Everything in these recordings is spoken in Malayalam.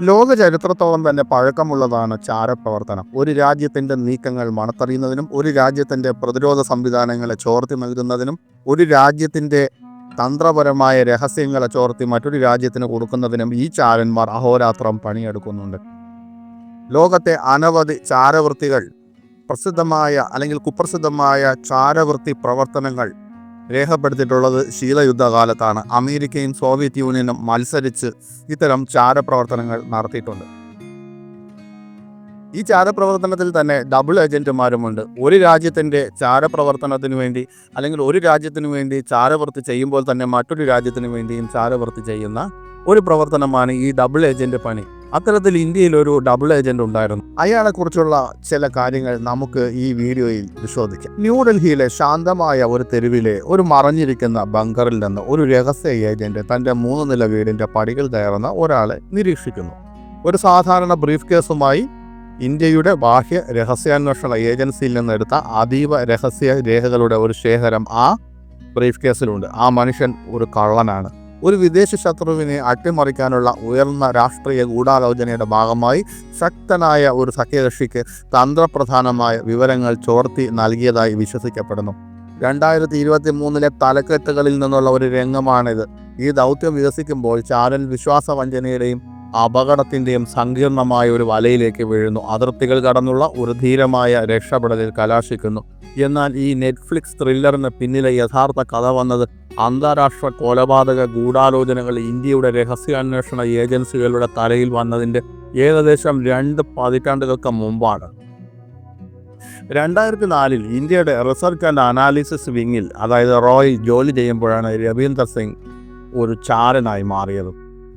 ലോക ചരിത്രത്തോളം തന്നെ പഴക്കമുള്ളതാണ് ചാരപ്രവർത്തനം. ഒരു രാജ്യത്തിൻ്റെ നീക്കങ്ങൾ മണത്തറിയുന്നതിനും ഒരു രാജ്യത്തിൻ്റെ പ്രതിരോധ സംവിധാനങ്ങളെ ചോർത്തി നൽകുന്നതിനും ഒരു രാജ്യത്തിൻ്റെ തന്ത്രപരമായ രഹസ്യങ്ങളെ ചോർത്തി മറ്റൊരു രാജ്യത്തിന് കൊടുക്കുന്നതിനും ഈ ചാരന്മാർ അഹോരാത്രം പണിയെടുക്കുന്നുണ്ട്. ലോകത്തെ അനവധി ചാരവൃത്തികൾ പ്രസിദ്ധമായ അല്ലെങ്കിൽ കുപ്രസിദ്ധമായ ചാരവൃത്തി പ്രവർത്തനങ്ങൾ രേഖപ്പെടുത്തിയിട്ടുള്ളത് ശീതയുദ്ധകാലത്താണ്. അമേരിക്കയും സോവിയറ്റ് യൂണിയനും മത്സരിച്ച് ഇത്തരം ചാരപ്രവർത്തനങ്ങൾ നടത്തിയിട്ടുണ്ട്. ഈ ചാരപ്രവർത്തനത്തിൽ തന്നെ ഡബിൾ ഏജന്റുമാരുമുണ്ട്. ഒരു രാജ്യത്തിൻ്റെ ചാരപ്രവർത്തനത്തിന് വേണ്ടി അല്ലെങ്കിൽ ഒരു രാജ്യത്തിന് വേണ്ടി ചാരവൃത്തി ചെയ്യുമ്പോൾ തന്നെ മറ്റൊരു രാജ്യത്തിന് വേണ്ടിയും ചാരവൃത്തി ചെയ്യുന്ന ഒരു പ്രവർത്തനമാണ് ഈ ഡബിൾ ഏജന്റ് പണി. അത്തരത്തിൽ ഇന്ത്യയിൽ ഒരു ഡബിൾ ഏജന്റ് ഉണ്ടായിരുന്നു. അയാളെക്കുറിച്ചുള്ള ചില കാര്യങ്ങൾ നമുക്ക് ഈ വീഡിയോയിൽ പരിശോധിക്കാം. ന്യൂഡൽഹിയിലെ ശാന്തമായ ഒരു തെരുവിലെ ഒരു മറഞ്ഞിരിക്കുന്ന ബങ്കറിൽ നിന്ന് ഒരു രഹസ്യ ഏജന്റ് തൻ്റെ 3 നില വീടിൻ്റെ പടികൾ കയറുന്ന ഒരാളെ നിരീക്ഷിക്കുന്നു. ഒരു സാധാരണ ബ്രീഫ് കേസുമായി ഇന്ത്യയുടെ ബാഹ്യ രഹസ്യാന്വേഷണ ഏജൻസിയിൽ നിന്നെടുത്ത അതീവ രഹസ്യ രേഖകളുടെ ഒരു ശേഖരം ആ ബ്രീഫ് കേസിലുണ്ട്. ആ മനുഷ്യൻ ഒരു കള്ളനാണ്. ഒരു വിദേശ ശത്രുവിനെ അട്ടിമറിക്കാനുള്ള ഉയർന്ന രാഷ്ട്രീയ ഗൂഢാലോചനയുടെ ഭാഗമായി ശക്തനായ ഒരു സഖ്യകക്ഷിക്ക് തന്ത്രപ്രധാനമായ വിവരങ്ങൾ ചോർത്തി നൽകിയതായി വിശ്വസിക്കപ്പെടുന്നു. 2023 തലക്കെട്ടുകളിൽ നിന്നുള്ള ഒരു രംഗമാണിത്. ഈ ദൗത്യം വികസിക്കുമ്പോൾ ചാരൻ വിശ്വാസവഞ്ചനയുടെയും അപകടത്തിൻ്റെയും സങ്കീർണമായ ഒരു വലയിലേക്ക് വീഴുന്നു. അതിർത്തികൾ കടന്നുള്ള ഒരു ധീരമായ രക്ഷപ്പെടലിൽ കലാശിക്കുന്നു. എന്നാൽ ഈ നെറ്റ്ഫ്ലിക്സ് ത്രില്ലറിന് പിന്നിലെ യഥാർത്ഥ കഥ വന്നത് അന്താരാഷ്ട്ര കൊലപാതക ഗൂഢാലോചനകൾ ഇന്ത്യയുടെ രഹസ്യാന്വേഷണ ഏജൻസികളുടെ തലയിൽ വന്നതിൻ്റെ ഏകദേശം 2 പതിറ്റാണ്ടുകൾക്ക് മുമ്പാണ്. 2004 ഇന്ത്യയുടെ റിസർച്ച് ആൻഡ് അനാലിസിസ് വിങ്ങിൽ അതായത് റോയ് ജോലി ചെയ്യുമ്പോഴാണ് രവീന്ദർ സിംഗ് ഒരു ചാരനായി മാറിയത്.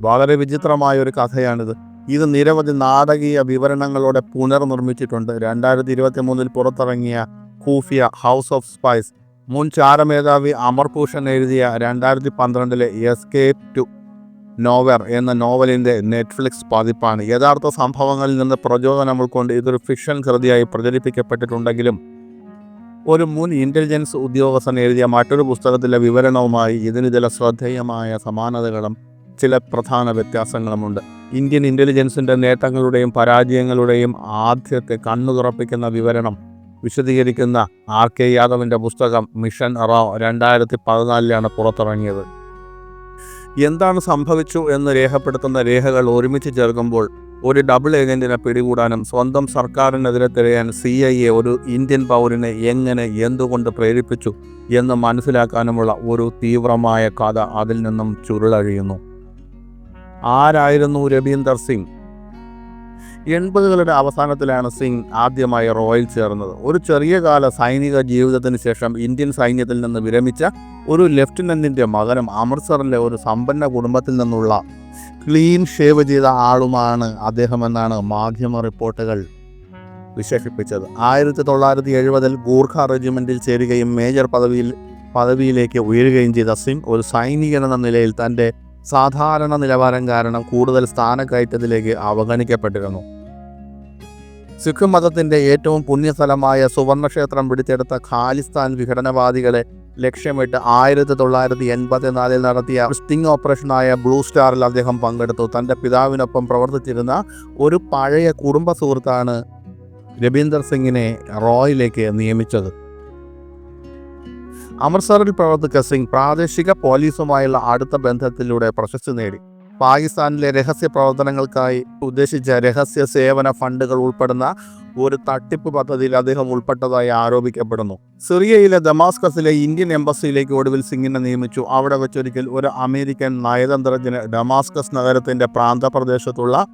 വളരെ വിചിത്രമായ ഒരു കഥയാണിത്. ഇത് നിരവധി നാടകീയ വിവരണങ്ങളോടെ പുനർനിർമ്മിച്ചിട്ടുണ്ട്. 2023 പുറത്തിറങ്ങിയ ഖൂഫിയ ഹൗസ് ഓഫ് സ്പൈസ് മുൻ ചാരമേധാവി അമർ ഭൂഷൺ എഴുതിയ 2012 എസ്കേപ്പ് ടു നോവർ എന്ന നോവലിൻ്റെ നെറ്റ്ഫ്ലിക്സ് പതിപ്പാണ്. യഥാർത്ഥ സംഭവങ്ങളിൽ നിന്ന് പ്രചോദനം ഉൾക്കൊണ്ട് ഇതൊരു ഫിക്ഷൻ കൃതിയായി പ്രചരിപ്പിക്കപ്പെട്ടിട്ടുണ്ടെങ്കിലും ഒരു മുൻ ഇൻ്റലിജൻസ് ഉദ്യോഗസ്ഥൻ എഴുതിയ മറ്റൊരു പുസ്തകത്തിലെ വിവരണവുമായി ഇതിന് ചില ശ്രദ്ധേയമായ സമാനതകളും ചില പ്രധാന വ്യത്യാസങ്ങളുമുണ്ട്. ഇന്ത്യൻ ഇൻ്റലിജൻസിൻ്റെ നേട്ടങ്ങളുടെയും പരാജയങ്ങളുടെയും ആദ്യത്തെ കണ്ണുതുറപ്പിക്കുന്ന വിവരണം വിശദീകരിക്കുന്ന RK യാദവിൻ്റെ പുസ്തകം മിഷൻ റാ 2014 പുറത്തിറങ്ങിയത്. എന്താണ് സംഭവിച്ചു എന്ന് രേഖപ്പെടുത്തുന്ന രേഖകൾ ഒരുമിച്ച് ചേർക്കുമ്പോൾ ഒരു ഡബിൾ ഏജന്റിനെ പിടികൂടാനും സ്വന്തം സർക്കാരിനെതിരെ തിരയാൻ CIA ഒരു ഇന്ത്യൻ പൗരനെ എങ്ങനെ എന്തുകൊണ്ട് പ്രേരിപ്പിച്ചു എന്ന് മനസ്സിലാക്കാനുമുള്ള ഒരു തീവ്രമായ കഥ അതിൽ നിന്നും ചുരുളഴിയുന്നു. ആരായിരുന്നു രവീന്ദർ സിംഗ്? 80കളുടെ അവസാനത്തിലാണ് സിംഗ് ആദ്യമായി റോയിൽ ചേർന്നത്. ഒരു ചെറിയ കാല സൈനിക ജീവിതത്തിന് ശേഷം ഇന്ത്യൻ സൈന്യത്തിൽ നിന്ന് വിരമിച്ച ഒരു ലെഫ്റ്റനൻറ്റിൻ്റെ മകനും അമൃത്സറിലെ ഒരു സമ്പന്ന കുടുംബത്തിൽ നിന്നുള്ള ക്ലീൻ ഷേവ് ചെയ്ത ആളുമാണ് അദ്ദേഹമെന്നാണ് മാധ്യമ റിപ്പോർട്ടുകൾ വിശേഷിപ്പിച്ചത്. 1970 ഗൂർഖ റെജിമെൻറ്റിൽ ചേരുകയും മേജർ പദവിയിലേക്ക് ഉയരുകയും ചെയ്ത സിംഗ് ഒരു സൈനികനെന്ന നിലയിൽ തൻ്റെ സാധാരണ നിലവാരം കാരണം കൂടുതൽ സ്ഥാനക്കയറ്റത്തിലേക്ക് അവഗണിക്കപ്പെട്ടിരുന്നു. സിഖ് മതത്തിൻ്റെ ഏറ്റവും പുണ്യസ്ഥലമായ സുവർണക്ഷേത്രം പിടിച്ചെടുത്ത ഖാലിസ്ഥാൻ വിഘടനവാദികളെ ലക്ഷ്യമിട്ട് 1984 നടത്തിയ സ്റ്റിംഗ് ഓപ്പറേഷനായ ബ്ലൂ സ്റ്റാറിൽ അദ്ദേഹം പങ്കെടുത്തു. തൻ്റെ പിതാവിനൊപ്പം പ്രവർത്തിച്ചിരുന്ന ഒരു പഴയ കുടുംബ സുഹൃത്താണ് രവീന്ദർ സിംഗിനെ റോയിലേക്ക് നിയമിച്ചത്. അമൃത്സറിൽ പ്രവർത്തിച്ച സിംഗ് പ്രാദേശിക പോലീസുമായുള്ള അടുത്ത ബന്ധത്തിലൂടെ പ്രശസ്തി നേടി. പാകിസ്ഥാനിലെ രഹസ്യ പ്രവർത്തനങ്ങൾക്കായി ഉദ്ദേശിച്ച രഹസ്യ സേവന ഫണ്ടുകൾ ഉൾപ്പെടുന്ന ഒരു തട്ടിപ്പ് പദ്ധതിയിൽ അദ്ദേഹം ഉൾപ്പെട്ടതായി ആരോപിക്കപ്പെടുന്നു. സിറിയയിലെ ദമാസ്കസിലെ ഇന്ത്യൻ എംബസിയിലേക്ക് ഒടുവിൽ സിംഗിനെ നിയമിച്ചു. അവിടെ വെച്ചൊരിക്കൽ ഒരു അമേരിക്കൻ നയതന്ത്രജ്ഞന് ഡമാസ്കസ് നഗരത്തിൻ്റെ പ്രാന്തപ്രദേശത്തുള്ള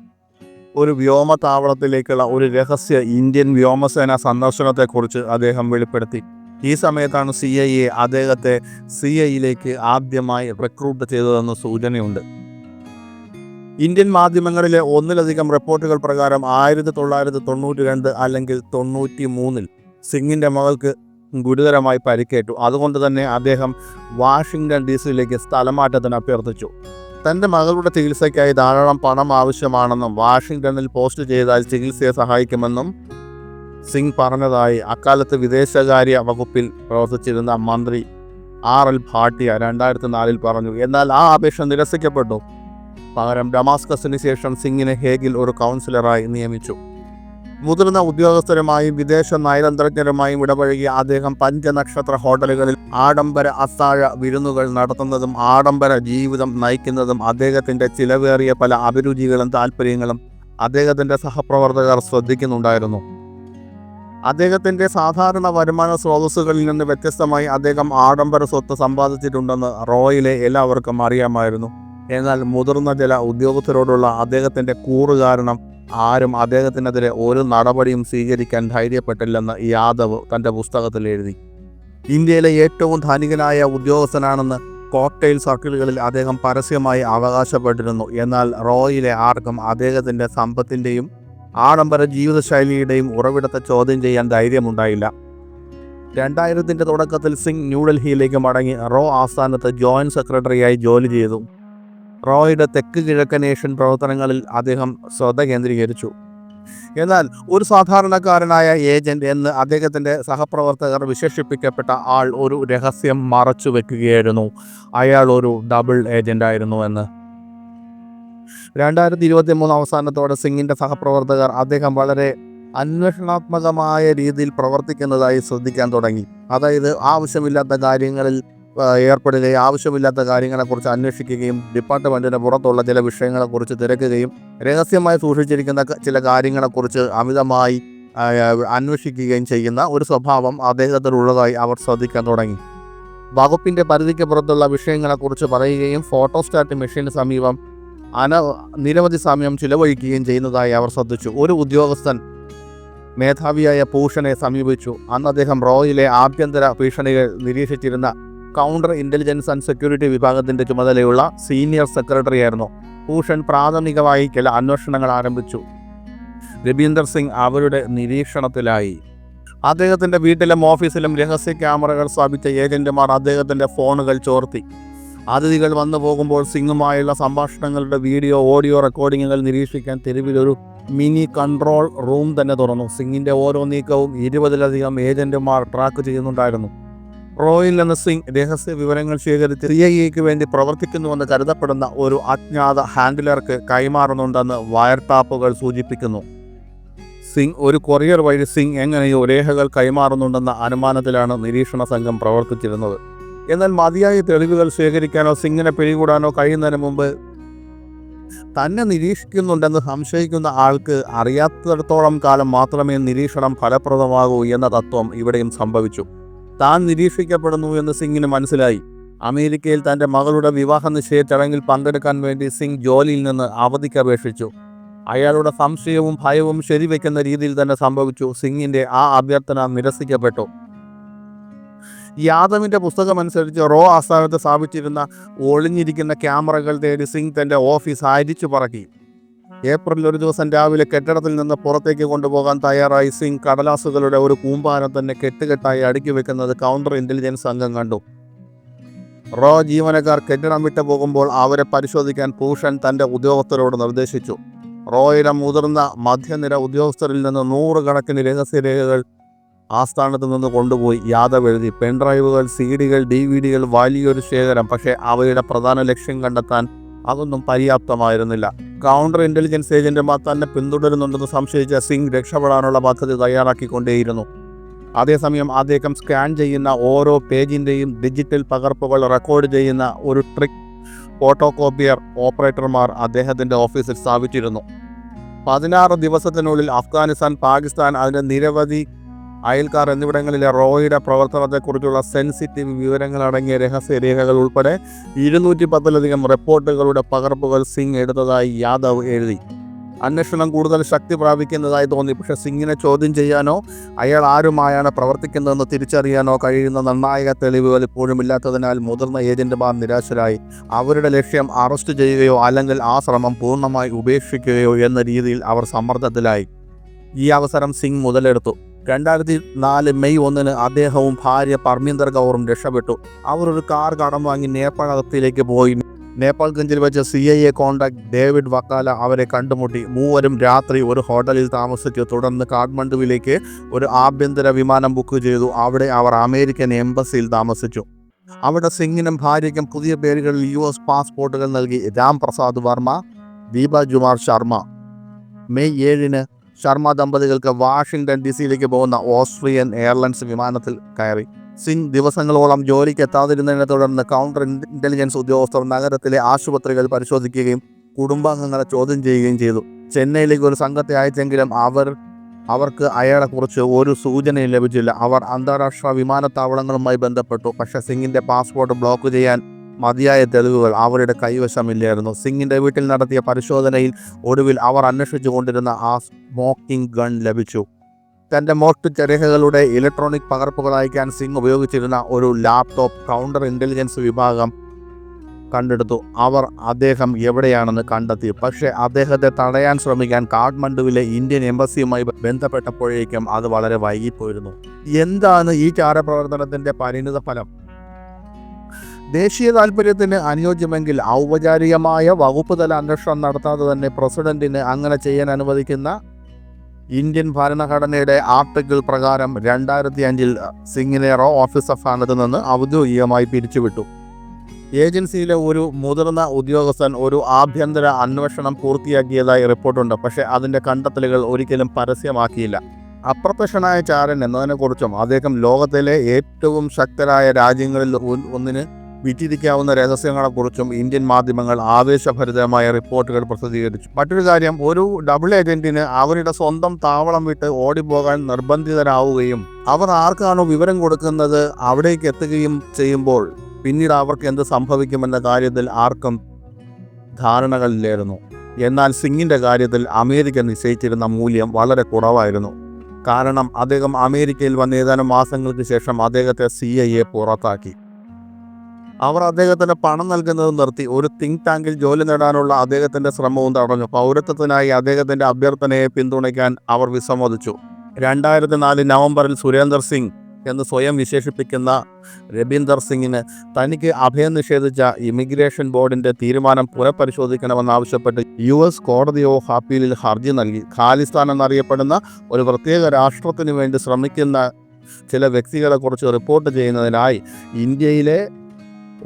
ഒരു വ്യോമതാവളത്തിലേക്കുള്ള ഒരു രഹസ്യ ഇന്ത്യൻ വ്യോമസേന സന്ദർശനത്തെക്കുറിച്ച് അദ്ദേഹം വെളിപ്പെടുത്തി. ഈ സമയത്താണ് CIA അദ്ദേഹത്തെ CIയിലേക്ക് ആദ്യമായി റിക്രൂട്ട് ചെയ്തതെന്ന് സൂചനയുണ്ട്. ഇന്ത്യൻ മാധ്യമങ്ങളിലെ ഒന്നിലധികം റിപ്പോർട്ടുകൾ പ്രകാരം 1992 അല്ലെങ്കിൽ 93 സിംഗിൻ്റെ മകൾക്ക് ഗുരുതരമായി പരിക്കേറ്റു. അതുകൊണ്ട് തന്നെ അദ്ദേഹം വാഷിംഗ്ടൺ DC സ്ഥലമാറ്റത്തിന് അഭ്യർത്ഥിച്ചു. തൻ്റെ മകളുടെ ചികിത്സയ്ക്കായി ധാരാളം പണം ആവശ്യമാണെന്നും വാഷിംഗ്ടണിൽ പോസ്റ്റ് ചെയ്താൽ ചികിത്സയെ സഹായിക്കുമെന്നും സിംഗ് പറഞ്ഞതായി അക്കാലത്ത് വിദേശകാര്യ വകുപ്പിൽ പ്രവർത്തിച്ചിരുന്ന മന്ത്രി RL ഭാട്ടിയ 2004 പറഞ്ഞു. എന്നാൽ ആ അപേക്ഷ നിരസിക്കപ്പെട്ടു. പകരം ഡമാസ്കസിന് ശേഷം സിംഗിനെ ഹേഗിൽ ഒരു കൗൺസിലറായി നിയമിച്ചു. മുതിർന്ന ഉദ്യോഗസ്ഥരുമായും വിദേശ നയതന്ത്രജ്ഞരുമായും ഇടപഴകിയ അദ്ദേഹം പഞ്ചനക്ഷത്ര ഹോട്ടലുകളിൽ ആഡംബര അത്താഴ വിരുന്നുകൾ നടത്തുന്നതും ആഡംബര ജീവിതം നയിക്കുന്നതും അദ്ദേഹത്തിൻ്റെ ചിലവേറിയ പല അഭിരുചികളും താല്പര്യങ്ങളും അദ്ദേഹത്തിൻ്റെ സഹപ്രവർത്തകർ ശ്രദ്ധിക്കുന്നുണ്ടായിരുന്നു. അദ്ദേഹത്തിൻ്റെ സാധാരണ വരുമാന സ്രോതസ്സുകളിൽ നിന്ന് വ്യത്യസ്തമായി അദ്ദേഹം ആഡംബര സ്വത്ത് സമ്പാദിച്ചിട്ടുണ്ടെന്ന് റോയിലെ എല്ലാവർക്കും അറിയാമായിരുന്നു. എന്നാൽ മുതിർന്ന ചില ഉദ്യോഗസ്ഥരോടുള്ള അദ്ദേഹത്തിൻ്റെ കൂറ് കാരണം ആരും അദ്ദേഹത്തിനെതിരെ ഒരു നടപടിയും സ്വീകരിക്കാൻ ധൈര്യപ്പെട്ടില്ലെന്ന് യാദവ് തൻ്റെ പുസ്തകത്തിൽ എഴുതി. ഇന്ത്യയിലെ ഏറ്റവും ധനികനായ ഉദ്യോഗസ്ഥനാണെന്ന് കോക്ടെയിൽ സർക്കിളുകളിൽ അദ്ദേഹം പരസ്യമായി അവകാശപ്പെട്ടിരുന്നു. എന്നാൽ റോയിലെ ആർക്കും അദ്ദേഹത്തിൻ്റെ സമ്പത്തിൻ്റെയും ആഡംബര ജീവിതശൈലിയുടെയും ഉറവിടത്തെ ചോദ്യം ചെയ്യാൻ ധൈര്യമുണ്ടായില്ല. 2000-ൻ്റെ തുടക്കത്തിൽ സിംഗ് ന്യൂഡൽഹിയിലേക്ക് മടങ്ങി റോ ആസ്ഥാനത്ത് ജോയിൻറ്റ് സെക്രട്ടറിയായി ജോലി ചെയ്തു. റോയുടെ തെക്ക് കിഴക്കൻ ഏഷ്യൻ പ്രവർത്തനങ്ങളിൽ അദ്ദേഹം ശ്രദ്ധ കേന്ദ്രീകരിച്ചു. എന്നാൽ ഒരു സാധാരണക്കാരനായ ഏജന്റ് എന്ന് അദ്ദേഹത്തിൻ്റെ സഹപ്രവർത്തകർ വിശേഷിപ്പിക്കപ്പെട്ട ആൾ ഒരു രഹസ്യം മറച്ചു വെക്കുകയായിരുന്നു. അയാൾ ഒരു ഡബിൾ ഏജന്റായിരുന്നു എന്ന്. 2023 അവസാനത്തോടെ സിംഗിൻ്റെ സഹപ്രവർത്തകർ അദ്ദേഹം വളരെ അന്വേഷണാത്മകമായ രീതിയിൽ പ്രവർത്തിക്കുന്നതായി ശ്രദ്ധിക്കാൻ തുടങ്ങി. അതായത് ആവശ്യമില്ലാത്ത കാര്യങ്ങളിൽ ഏർപ്പെടുകയും ആവശ്യമില്ലാത്ത കാര്യങ്ങളെക്കുറിച്ച് അന്വേഷിക്കുകയും ഡിപ്പാർട്ട്മെൻറ്റിന് പുറത്തുള്ള ചില വിഷയങ്ങളെക്കുറിച്ച് തിരക്കുകയും രഹസ്യമായി സൂക്ഷിച്ചിരിക്കുന്ന ചില കാര്യങ്ങളെക്കുറിച്ച് അമിതമായി അന്വേഷിക്കുകയും ചെയ്യുന്ന ഒരു സ്വഭാവം അദ്ദേഹത്തിനുള്ളതായി അവർ ശ്രദ്ധിക്കാൻ തുടങ്ങി. വകുപ്പിൻ്റെ പരിധിക്ക് പുറത്തുള്ള വിഷയങ്ങളെക്കുറിച്ച് പറയുകയും ഫോട്ടോസ്റ്റാറ്റ് മെഷീന് സമീപം നിരവധി സമയം ചിലവഴിക്കുകയും ചെയ്യുന്നതായി അവർ ശ്രദ്ധിച്ചു. ഒരു ഉദ്യോഗസ്ഥൻ മേധാവിയായ ഭൂഷണെ സമീപിച്ചു. അന്ന് അദ്ദേഹം റോയിലെ ആഭ്യന്തര ഭീഷണികൾ നിരീക്ഷിച്ചിരുന്ന കൗണ്ടർ ഇൻ്റലിജൻസ് ആൻഡ് സെക്യൂരിറ്റി വിഭാഗത്തിൻ്റെ ചുമതലയുള്ള സീനിയർ സെക്രട്ടറി ആയിരുന്നു. ഭൂഷൺ പ്രാഥമികമായി ചില അന്വേഷണങ്ങൾ ആരംഭിച്ചു. രബീന്ദർ സിംഗ് അവരുടെ നിരീക്ഷണത്തിലായി. അദ്ദേഹത്തിൻ്റെ വീട്ടിലും ഓഫീസിലും രഹസ്യ ക്യാമറകൾ സ്ഥാപിച്ച ഏജന്റുമാർ അദ്ദേഹത്തിൻ്റെ ഫോണുകൾ ചോർത്തി. അതിഥികൾ വന്നു പോകുമ്പോൾ സിംഗുമായുള്ള സംഭാഷണങ്ങളുടെ വീഡിയോ ഓഡിയോ റെക്കോർഡിങ്ങുകൾ നിരീക്ഷിക്കാൻ തെരുവിലൊരു മിനി കൺട്രോൾ റൂം തന്നെ തുറന്നു. സിംഗിൻ്റെ ഓരോ നീക്കവും 20-ലധികം ഏജന്റുമാർ ട്രാക്ക് ചെയ്യുന്നുണ്ടായിരുന്നു. റോയിൽ നിന്ന് സിംഗ് രഹസ്യ വിവരങ്ങൾ ശേഖരിച്ച് CIA വേണ്ടി പ്രവർത്തിക്കുന്നുവെന്ന് കരുതപ്പെടുന്ന ഒരു അജ്ഞാത ഹാൻഡിലർക്ക് കൈമാറുന്നുണ്ടെന്ന് വയർ ടാപ്പുകൾ സൂചിപ്പിക്കുന്നു. സിംഗ് ഒരു കൊറിയർ വഴി സിംഗ് എങ്ങനെയോ രേഖകൾ കൈമാറുന്നുണ്ടെന്ന അനുമാനത്തിലാണ് നിരീക്ഷണ സംഘം പ്രവർത്തിച്ചിരുന്നത്. എന്നാൽ മതിയായ തെളിവുകൾ ശേഖരിക്കാനോ സിംഗിനെ പിടികൂടാനോ കഴിയുന്നതിന് മുമ്പ് തന്നെ നിരീക്ഷിക്കുന്നുണ്ടെന്ന് സംശയിക്കുന്ന ആൾക്ക് അറിയാത്തിടത്തോളം കാലം മാത്രമേ നിരീക്ഷണം ഫലപ്രദമാകൂ എന്ന തത്വം ഇവിടെയും സംഭവിച്ചു. താൻ നിരീക്ഷിക്കപ്പെടുന്നു എന്ന് സിംഗിന് മനസ്സിലായി. അമേരിക്കയിൽ തൻ്റെ മകളുടെ വിവാഹ നിശ്ചയ ചടങ്ങിൽ പങ്കെടുക്കാൻ വേണ്ടി സിംഗ് ജോലിയിൽ നിന്ന് അവധിക്ക് അപേക്ഷിച്ചു. അയാളുടെ സംശയവും ഭയവും ശരിവെക്കുന്ന രീതിയിൽ തന്നെ സംഭവിച്ചു. സിംഗിൻ്റെ ആ അഭ്യർത്ഥന നിരസിക്കപ്പെട്ടു. യാദവിൻ്റെ പുസ്തകമനുസരിച്ച് റോ ആസ്ഥാനത്ത് സ്ഥാപിച്ചിരുന്ന ഒളിഞ്ഞിരിക്കുന്ന ക്യാമറകൾ തേടി സിംഗ് തൻ്റെ ഓഫീസ് അരിച്ചു പറക്കി. ഏപ്രിൽ ഒരു ദിവസം രാവിലെ കെട്ടിടത്തിൽ നിന്ന് പുറത്തേക്ക് കൊണ്ടുപോകാൻ തയ്യാറായി സിംഗ് കടലാസുകളുടെ ഒരു കൂമ്പാരം തന്നെ കെട്ടുകെട്ടായി അടുക്കി വെക്കുന്നത് കൗണ്ടർ ഇൻ്റലിജൻസ് സംഘം കണ്ടു. റോ ജീവനക്കാർ കെട്ടിടം വിട്ടു പോകുമ്പോൾ അവരെ പരിശോധിക്കാൻ ഭൂഷൺ തൻ്റെ ഉദ്യോഗസ്ഥരോട് നിർദ്ദേശിച്ചു. റോയുടെ മുതിർന്ന മധ്യനിര ഉദ്യോഗസ്ഥരിൽ നിന്ന് 100 കണക്കിന് രഹസ്യരേഖകൾ ആസ്ഥാനത്ത് നിന്ന് കൊണ്ടുപോയി. യാദവ് എഴുതി. പെൻഡ്രൈവുകൾ, CD-കൾ, DVD-കൾ, വലിയൊരു ശേഖരം. പക്ഷേ അവയുടെ പ്രധാന ലക്ഷ്യം കണ്ടെത്താൻ അതൊന്നും പര്യാപ്തമായിരുന്നില്ല. കൗണ്ടർ ഇൻ്റലിജൻസ് ഏജന്റുമാർ തന്നെ പിന്തുടരുന്നുണ്ടെന്ന് സംശയിച്ച സിംഗ് രക്ഷപ്പെടാനുള്ള പദ്ധതി തയ്യാറാക്കിക്കൊണ്ടേയിരുന്നു. അതേസമയം അദ്ദേഹം സ്കാൻ ചെയ്യുന്ന ഓരോ പേജിൻ്റെയും ഡിജിറ്റൽ പകർപ്പുകൾ റെക്കോർഡ് ചെയ്യുന്ന ഒരു ട്രിക്ക് ഫോട്ടോകോപ്പിയർ ഓപ്പറേറ്റർമാർ അദ്ദേഹത്തിൻ്റെ ഓഫീസിൽ സ്ഥാപിച്ചിരുന്നു. 16 ദിവസത്തിനുള്ളിൽ അഫ്ഗാനിസ്ഥാൻ, പാകിസ്ഥാൻ, അതിൻ്റെ നിരവധി അയൽക്കാർ എന്നിവിടങ്ങളിലെ റോയുടെ പ്രവർത്തനത്തെക്കുറിച്ചുള്ള സെൻസിറ്റീവ് വിവരങ്ങളടങ്ങിയ രഹസ്യരേഖകൾ ഉൾപ്പെടെ 210-ലധികം റിപ്പോർട്ടുകളുടെ പകർപ്പുകൾ സിംഗ് എടുത്തതായി യാദവ് എഴുതി. അന്വേഷണം കൂടുതൽ ശക്തി പ്രാപിക്കുന്നതായി തോന്നി. പക്ഷേ സിംഗിനെ ചോദ്യം ചെയ്യാനോ അയാൾ ആരുമായാണ് പ്രവർത്തിക്കുന്നതെന്ന് തിരിച്ചറിയാനോ കഴിയുന്ന നിർണായക തെളിവുകൾ ഇപ്പോഴും ഇല്ലാത്തതിനാൽ മുതിർന്ന ഏജന്റുമാർ നിരാശരായി. അവരുടെ ലക്ഷ്യം അറസ്റ്റ് ചെയ്യുകയോ അല്ലെങ്കിൽ ആ ശ്രമം പൂർണ്ണമായി ഉപേക്ഷിക്കുകയോ എന്ന രീതിയിൽ അവർ സമ്മർദ്ദത്തിലായി. ഈ അവസരം സിംഗ് മുതലെടുത്തു. 2004 മെയ് 1 അദ്ദേഹവും ഭാര്യ പർമീന്ദർ കൗറും രക്ഷപ്പെട്ടു. അവർ ഒരു കാർ കടം വാങ്ങി നേപ്പാൾ അതിർത്തിയിലേക്ക് പോയി. നേപ്പാൾഗഞ്ചിൽ വെച്ച് CIA കോൺടാക്ട് ഡേവിഡ് വക്കാല അവരെ കണ്ടുമുട്ടി. മൂവരും രാത്രി ഒരു ഹോട്ടലിൽ താമസിച്ചു. തുടർന്ന് കാഠ്മണ്ഡുവിലേക്ക് ഒരു ആഭ്യന്തര വിമാനം ബുക്ക് ചെയ്തു. അവിടെ അവർ അമേരിക്കൻ എംബസിയിൽ താമസിച്ചു. അവിടെ സിംഗിനും ഭാര്യയ്ക്കും പുതിയ പേരുകളിൽ US പാസ്പോർട്ടുകൾ നൽകി രാം പ്രസാദ് വർമ്മ, ദീപ ജുമാർ ശർമ്മ. മെയ് 7 ശർമ്മ ദമ്പതികൾക്ക് വാഷിംഗ്ടൺ DC പോകുന്ന ഓസ്ട്രിയൻ എയർലൈൻസ് വിമാനത്തിൽ കയറി. സിംഗ് ദിവസങ്ങളോളം ജോലിക്ക് എത്താതിരുന്നതിനെ തുടർന്ന് കൗണ്ടർ ഇൻ്റലിജൻസ് ഉദ്യോഗസ്ഥർ നഗരത്തിലെ ആശുപത്രികൾ പരിശോധിക്കുകയും കുടുംബാംഗങ്ങളെ ചോദ്യം ചെയ്യുകയും ചെയ്തു. ചെന്നൈയിലേക്ക് ഒരു സംഘത്തെ അയച്ചെങ്കിലും അവർക്ക് അയാളെക്കുറിച്ച് ഒരു സൂചനയും ലഭിച്ചില്ല. അവർ അന്താരാഷ്ട്ര വിമാനത്താവളങ്ങളുമായി ബന്ധപ്പെട്ടു. പക്ഷേ സിംഗിൻ്റെ പാസ്പോർട്ട് ബ്ലോക്ക് ചെയ്യാൻ മതിയായ തെളിവുകൾ അവരുടെ കൈവശമില്ലായിരുന്നു. സിംഗിൻ്റെ വീട്ടിൽ നടത്തിയ പരിശോധനയിൽ ഒടുവിൽ അവർ അന്വേഷിച്ചു കൊണ്ടിരുന്ന ആ സ്മോക്കിംഗ് ഗൺ ലഭിച്ചു. തൻ്റെ മോഷ്ടിച്ച രേഖകളുടെ ഇലക്ട്രോണിക് പകർപ്പുകൾ അയക്കാൻ സിംഗ് ഉപയോഗിച്ചിരുന്ന ഒരു ലാപ്ടോപ്പ് കൗണ്ടർ ഇൻ്റലിജൻസ് വിഭാഗം കണ്ടെടുത്തു. അവർ അദ്ദേഹം എവിടെയാണെന്ന് കണ്ടെത്തി. പക്ഷേ അദ്ദേഹത്തെ തടയാൻ ശ്രമിക്കാൻ കാഠ്മണ്ഡുവിലെ ഇന്ത്യൻ എംബസിയുമായി ബന്ധപ്പെട്ടപ്പോഴേക്കും അത് വളരെ വൈകിപ്പോയിരുന്നു. എന്താണ് ഈ ചാരപ്രവർത്തനത്തിൻ്റെ പരിണിത ഫലം? ദേശീയ താൽപ്പര്യത്തിന് അനുയോജ്യമെങ്കിൽ ഔപചാരികമായ വകുപ്പ് തല അന്വേഷണം നടത്താതെ തന്നെ പ്രസിഡന്റിന് അങ്ങനെ ചെയ്യാൻ അനുവദിക്കുന്ന ഇന്ത്യൻ ഭരണഘടനയുടെ ആർട്ടിക്കിൾ പ്രകാരം 2005 സിംഗിനെ റോ ഓഫീസർ സ്ഥാനത്ത് നിന്ന് ഔദ്യോഗികമായി പിരിച്ചുവിട്ടു. ഏജൻസിയിലെ ഒരു മുതിർന്ന ഉദ്യോഗസ്ഥൻ ഒരു ആഭ്യന്തര അന്വേഷണം പൂർത്തിയാക്കിയതായി റിപ്പോർട്ടുണ്ട്. പക്ഷേ അതിൻ്റെ കണ്ടെത്തലുകൾ ഒരിക്കലും പരസ്യമാക്കിയില്ല. അപ്രത്യക്ഷനായ ചാരൻ എന്നതിനെക്കുറിച്ചും അദ്ദേഹം ലോകത്തിലെ ഏറ്റവും ശക്തരായ രാജ്യങ്ങളിൽ ഒന്നിന് വിറ്റിരിക്കാവുന്ന രഹസ്യങ്ങളെക്കുറിച്ചും ഇന്ത്യൻ മാധ്യമങ്ങൾ ആവേശഭരിതമായ റിപ്പോർട്ടുകൾ പ്രസിദ്ധീകരിച്ചു. മറ്റൊരു കാര്യം, ഒരു ഡബിൾ ഏജന്റിന് അവരുടെ സ്വന്തം താവളം വിട്ട് ഓടിപ്പോകാൻ നിർബന്ധിതരാവുകയും അവർ ആർക്കാണോ വിവരം കൊടുക്കുന്നത് അവിടേക്ക് എത്തുകയും ചെയ്യുമ്പോൾ പിന്നീട് അവർക്ക് എന്ത് സംഭവിക്കുമെന്ന കാര്യത്തിൽ ആർക്കും ധാരണകളില്ലായിരുന്നു. എന്നാൽ സിംഗിൻ്റെ കാര്യത്തിൽ അമേരിക്ക നിശ്ചയിച്ചിരുന്ന മൂല്യം വളരെ കുറവായിരുന്നു. കാരണം അദ്ദേഹം അമേരിക്കയിൽ വന്ന ഏതാനും മാസങ്ങൾക്ക് ശേഷം അദ്ദേഹത്തെ CIA പുറത്താക്കി. അവർ അദ്ദേഹത്തിന് പണം നൽകുന്നത് നിർത്തി. ഒരു തിങ്ക് ടാങ്കിൽ ജോലി നേടാനുള്ള അദ്ദേഹത്തിൻ്റെ ശ്രമവും തടഞ്ഞു. പൗരത്വത്തിനായി അദ്ദേഹത്തിൻ്റെ അഭ്യർത്ഥനയെ പിന്തുണയ്ക്കാൻ അവർ വിസമ്മതിച്ചു. 2004 നവംബറിൽ സുരേന്ദർ സിംഗ് എന്ന് സ്വയം വിശേഷിപ്പിക്കുന്ന രബീന്ദർ സിംഗിന് തനിക്ക് അഭയം നിഷേധിച്ച ഇമിഗ്രേഷൻ ബോർഡിൻ്റെ തീരുമാനം പുനഃപരിശോധിക്കണമെന്നാവശ്യപ്പെട്ട് US കോടതി ഓഫ് അപ്പീലിൽ ഹർജി നൽകി. ഖാലിസ്ഥാൻ എന്നറിയപ്പെടുന്ന ഒരു പ്രത്യേക രാഷ്ട്രത്തിനു വേണ്ടി ശ്രമിക്കുന്ന ചില വ്യക്തികളെക്കുറിച്ച് റിപ്പോർട്ട് ചെയ്യുന്നതിനായി ഇന്ത്യയിലെ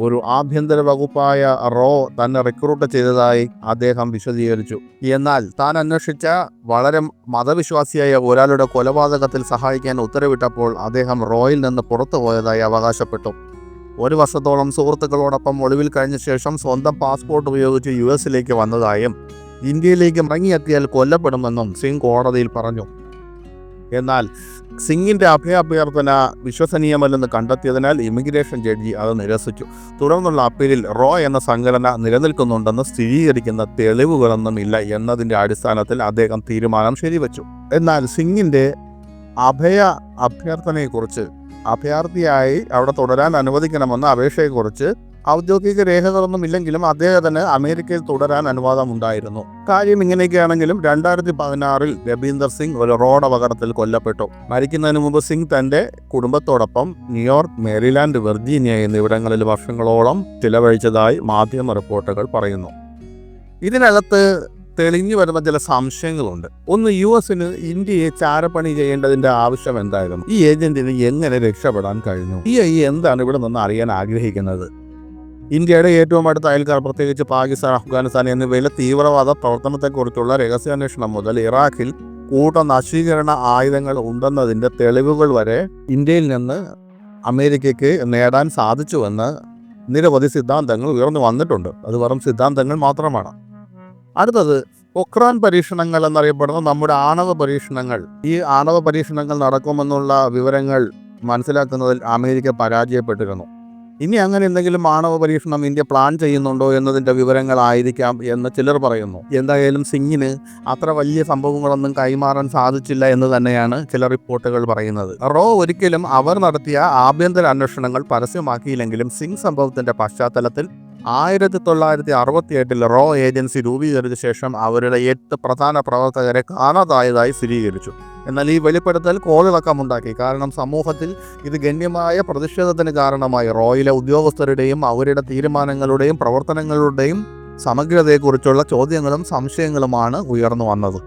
ഒരു ആഭ്യന്തര വകുപ്പായ റോ തന്നെ റിക്രൂട്ട് ചെയ്തതായി അദ്ദേഹം വിശദീകരിച്ചു. എന്നാൽ താൻ അന്വേഷിച്ച വളരെ മതവിശ്വാസിയായ ഒരാളുടെ കൊലപാതകത്തിൽ സഹായിക്കാൻ ഉത്തരവിട്ടപ്പോൾ അദ്ദേഹം റോയിൽ നിന്ന് പുറത്തുപോയതായി അവകാശപ്പെട്ടു. 1 വർഷത്തോളം സുഹൃത്തുക്കളോടൊപ്പം ഒളിവിൽ കഴിഞ്ഞ ശേഷം സ്വന്തം പാസ്പോർട്ട് ഉപയോഗിച്ച് US വന്നതായും ഇന്ത്യയിലേക്ക് മടങ്ങിയെത്തിയാൽ കൊല്ലപ്പെടുമെന്നും സിംഗ് കോടതിയിൽ പറഞ്ഞു. എന്നാൽ സിംഗിൻ്റെ അഭയാഭ്യർത്ഥന വിശ്വസനീയമല്ലെന്ന് കണ്ടെത്തിയതിനാൽ ഇമിഗ്രേഷൻ ജഡ്ജി അത് നിരസിച്ചു. തുടർന്നുള്ള അപ്പീലിൽ റോ എന്ന സംഘടന നിലനിൽക്കുന്നുണ്ടെന്ന് സ്ഥിരീകരിക്കുന്ന തെളിവുകളൊന്നും ഇല്ല എന്നതിൻ്റെ അടിസ്ഥാനത്തിൽ അദ്ദേഹം തീരുമാനം ശരിവച്ചു. എന്നാൽ സിംഗിൻ്റെ അഭയാഭ്യർത്ഥനയെക്കുറിച്ച്, അഭയാർത്ഥിയായി അവിടെ തുടരാൻ അനുവദിക്കണമെന്ന അപേക്ഷയെക്കുറിച്ച് ഔദ്യോഗിക രേഖകളൊന്നും ഇല്ലെങ്കിലും അദ്ദേഹത്തിന് അമേരിക്കയിൽ തുടരാൻ അനുവാദമുണ്ടായിരുന്നു. കാര്യം ഇങ്ങനെയൊക്കെയാണെങ്കിലും 2016 രബീന്ദർ സിംഗ് ഒരു റോഡ് അപകടത്തിൽ കൊല്ലപ്പെട്ടു. മരിക്കുന്നതിന് മുമ്പ് സിംഗ് തൻ്റെ കുടുംബത്തോടൊപ്പം ന്യൂയോർക്ക്, മേരിലാൻഡ്, വെർജീനിയ എന്നിവിടങ്ങളിൽ വർഷങ്ങളോളം ചിലവഴിച്ചതായി മാധ്യമ റിപ്പോർട്ടുകൾ പറയുന്നു. ഇതിനകത്ത് തെളിഞ്ഞു വരുന്ന ചില സംശയങ്ങളുണ്ട്. ഒന്ന്, US-ന് ഇന്ത്യയെ ചാരപ്പണി ചെയ്യേണ്ടതിൻ്റെ ആവശ്യം എന്തായിരുന്നു? ഈ ഏജന്റിന് എങ്ങനെ രക്ഷപ്പെടാൻ കഴിഞ്ഞു? എന്താണ് ഇവിടെ നിന്ന് അറിയാൻ ആഗ്രഹിക്കുന്നത്? ഇന്ത്യയുടെ ഏറ്റവും അടുത്ത അയൽക്കാർ, പ്രത്യേകിച്ച് പാകിസ്ഥാൻ, അഫ്ഗാനിസ്ഥാൻ എന്നിവയിലെ തീവ്രവാദ പ്രവർത്തനത്തെക്കുറിച്ചുള്ള രഹസ്യാന്വേഷണം മുതൽ ഇറാഖിൽ നശീകരണ ആയുധങ്ങൾ ഉണ്ടെന്നതിൻ്റെ തെളിവുകൾ വരെ ഇന്ത്യയിൽ നിന്ന് അമേരിക്കയ്ക്ക് നേടാൻ സാധിച്ചുവെന്ന് നിരവധി സിദ്ധാന്തങ്ങൾ ഉയർന്നു വന്നിട്ടുണ്ട്. അത് വെറും സിദ്ധാന്തങ്ങൾ മാത്രമാണ്. അടുത്തത്, പൊക്രാൻ പരീക്ഷണങ്ങൾ എന്നറിയപ്പെടുന്ന നമ്മുടെ ആണവ പരീക്ഷണങ്ങൾ. ഈ ആണവ പരീക്ഷണങ്ങൾ നടക്കുമെന്നുള്ള വിവരങ്ങൾ മനസ്സിലാക്കുന്നതിൽ അമേരിക്ക പരാജയപ്പെട്ടിരുന്നു. ഇനി അങ്ങനെ എന്തെങ്കിലും ആണവ പരീക്ഷണം ഇന്ത്യ പ്ലാൻ ചെയ്യുന്നുണ്ടോ എന്നതിൻ്റെ വിവരങ്ങളായിരിക്കാം എന്ന് ചിലർ പറയുന്നു. എന്തായാലും സിംഗിന് അത്ര വലിയ സംഭവങ്ങളൊന്നും കൈമാറാൻ സാധിച്ചില്ല എന്ന് തന്നെയാണ് ചില റിപ്പോർട്ടുകൾ പറയുന്നത്. റോ ഒരിക്കലും അവർ നടത്തിയ ആഭ്യന്തര അന്വേഷണങ്ങൾ പരസ്യമാക്കിയില്ലെങ്കിലും സിംഗ് സംഭവത്തിൻ്റെ പശ്ചാത്തലത്തിൽ 1968 റോ ഏജൻസി രൂപീകരിച്ച ശേഷം അവരുടെ 8 പ്രധാന പ്രവർത്തകരെ കാണാതായതായി സ്ഥിരീകരിച്ചു. എന്നാൽ ഈ വെളിപ്പെടുത്തൽ കോളിളക്കമുണ്ടാക്കി. കാരണം സമൂഹത്തിൽ ഇത് ഗണ്യമായ പ്രതിഷേധത്തിന് കാരണമായി. റോയിലെ ഉദ്യോഗസ്ഥരുടെയും അവരുടെ തീരുമാനങ്ങളുടെയും പ്രവർത്തനങ്ങളുടെയും സമഗ്രതയെക്കുറിച്ചുള്ള ചോദ്യങ്ങളും സംശയങ്ങളുമാണ് ഉയർന്നു വന്നത്.